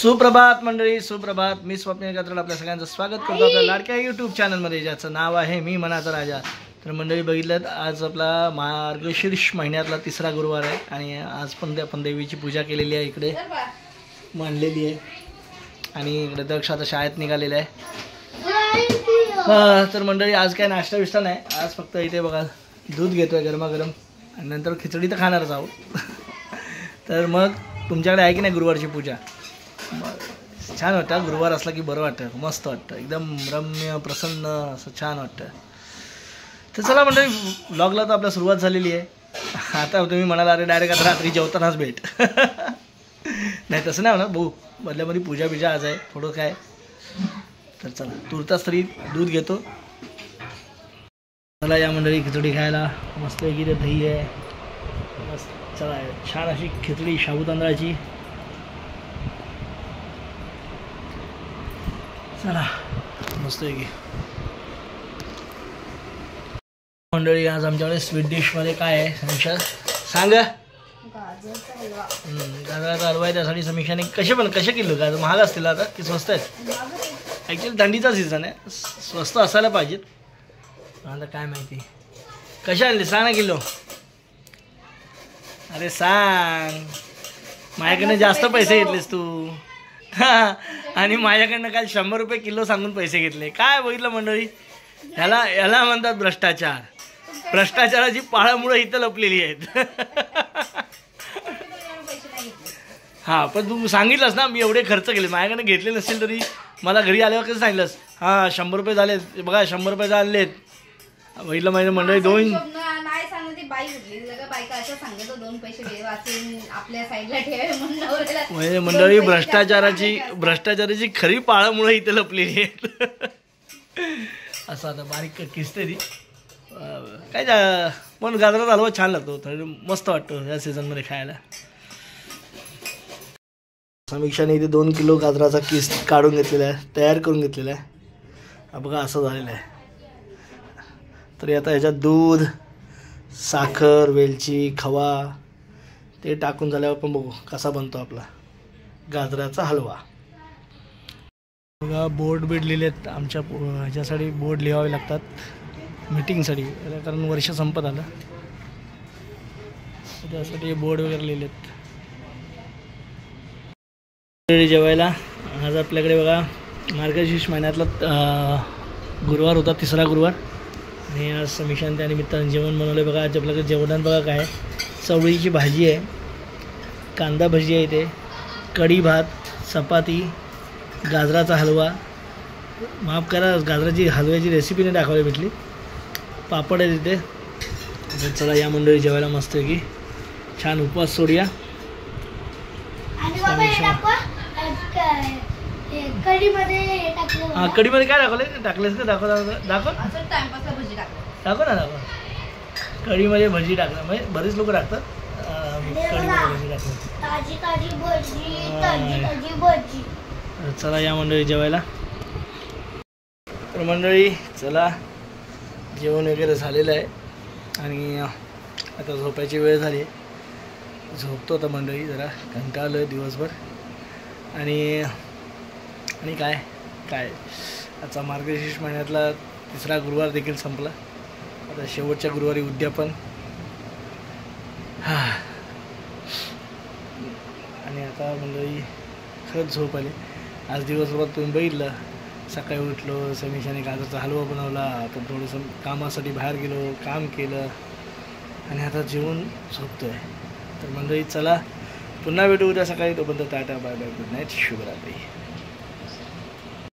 सुप्रभात मंडळी, सुप्रभात. मी स्वप्नील कात्रड आपल्या सगळ्यांचं स्वागत करतो आपल्या लाडक्या यूट्यूब चॅनलमध्ये, ज्याचं नाव आहे मी मनाचा राजा. तर मंडळी बघितलं, आज आपला मार्गशीर्ष महिन्यातला तिसरा गुरुवार आहे आणि आज पण आपण देवीची पूजा केलेली आहे, इकडे मांडलेली आहे आणि इकडे दक्ष आता शाळेत निघालेला आहे. तर मंडळी आज काय नाश्ता बिष्टा नाही, आज फक्त इथे बघा दूध घेतोय गरमागरम आणि नंतर खिचडी तर खाणारच आहोत. तर मग तुमच्याकडे आहे की नाही गुरुवारची पूजा? छान वाटतं, गुरुवार असला की बरं वाटतं, मस्त वाटतं, एकदम रम्य प्रसन्न असं छान वाटतं. तर चला मंडळी, व्लॉगला तर आपल्या सुरुवात झालेली आहे. आता तुम्ही म्हणाला अरे डायरेक्ट आता रात्री जेवतानाच भेट. नाही तसं नाही म्हणा भाऊ, बदल्यामध्ये पूजा बिजा आज आहे थोडं काय. तर चला तुरताच तरी दूध घेतो. चला या मंडळी खिचडी खायला, मस्तपैकी ते दही आहे मस्त. चला छान अशी खिचडी शाबू तांदळाची. चला मस्तपैकी मंडळी. आज आमच्याकडे स्वीट डिशमध्ये काय आहे समीक्षा सांग? गाजराचा हलवा आहे, त्यासाठी समीक्षाने कसे किलो गाजर महाग असतील आता की स्वस्त आहेत? ॲक्च्युली थंडीचा सीझन आहे, स्वस्त असायला पाहिजेत. आता काय माहिती कशा आणले सांग ना किलो. अरे सांग, माझ्याकडनं जास्त पैसे घेतलेस तू. आणि माझ्याकडनं काल 100 रुपये किलो सांगून पैसे घेतले. काय बघितलं मंडळी, याला म्हणतात भ्रष्टाचार. भ्रष्टाचाराची पाळंमुळं इथं लपलेली आहेत. हां पण तू सांगितलंस ना मी एवढे खर्च केले, माझ्याकडनं घेतले नसतील तरी मला घरी आल्यावर कसं सांगितलंस? हां 100 रुपये झालेत बघा, 100 रुपये आणलेत. बघितलं माझ्या मंडळी दोन म्हणजे मंडळी भ्रष्टाचाराची खरी पाळंमुळं इथं लपलेली आहेत. असं आता बारीक किसते ती काय पण गाजराचा हलवा छान लागतो, थोडं मस्त वाटतो या सीझनमध्ये खायला. समीक्षाने इथे 2 किलो गाजराचा किस काढून घेतलेला आहे, तयार करून घेतलेला आहे. बघा असं झालेलं आहे. तरी आता ह्याच्यात दूध, साखर, वेलची, खवा ते टाकून झाल्यावर पण बघू कसा बनतो आपला गाजराचा हलवा. बघा बोर्ड लिहिले आहेत आमच्या ह्याच्यासाठी, बोर्ड लिहावे लागतात मीटिंगसाठी, कारण वर्ष संपत आलं त्यासाठी बोर्ड वगैरे लिहिलेत. जेवायला आज आपल्याकडे बघा मार्गशीर्ष महिन्यातला गुरुवार होता, तिसरा गुरुवार, आणि आज समीक्षाने त्यानिमित्तानं जेवण बनवलं. बघा आज आपल्याकडे जेवणात बघा काय, चवळीची भाजी आहे, कांदा भजी आहे, इथे कढी भात, चपाती, गाजराचा हलवा, माफ करा गाजराची हलव्याची रेसिपी नाही दाखवायला भेटली, पापड आहे तिथे. तर चला या मंडळी जेवायला मस्त आहे की छान उपवास सोडूया. हां कढीमध्ये काय दाखवलं? टाकलेस का? दाखव ना. कढीमध्ये भजी टाकलं, म्हणजे बरेच लोक टाकतात कढीमध्ये भजी टाकतात. चला या मंडळी जेवायला. तर मंडळी चला जेवण वगैरे झालेलं आहे आणि आता झोपायची वेळ झाली आहे. झोपतो आता मंडळी, जरा कंटाळलो आहे दिवसभर. आणि काय आजचा मार्गशीर्ष महिन्यातला तिसरा गुरुवार देखील संपला. आता शेवटच्या गुरुवारी उद्यापन. आणि आता मंडळी खरंच झोप आली. आज दिवसभरात तुम्ही बघितलं, सकाळी उठलो, समीक्षाने गाजराचा हलवा बनवला, आता थोडंसं कामासाठी बाहेर गेलो, काम केलं आणि आता जेवून झोपतो आहे. तर मंडळी चला पुन्हा भेटू उद्या सकाळी. तोपर्यंत tata bye bye, good night, शुभरात्री.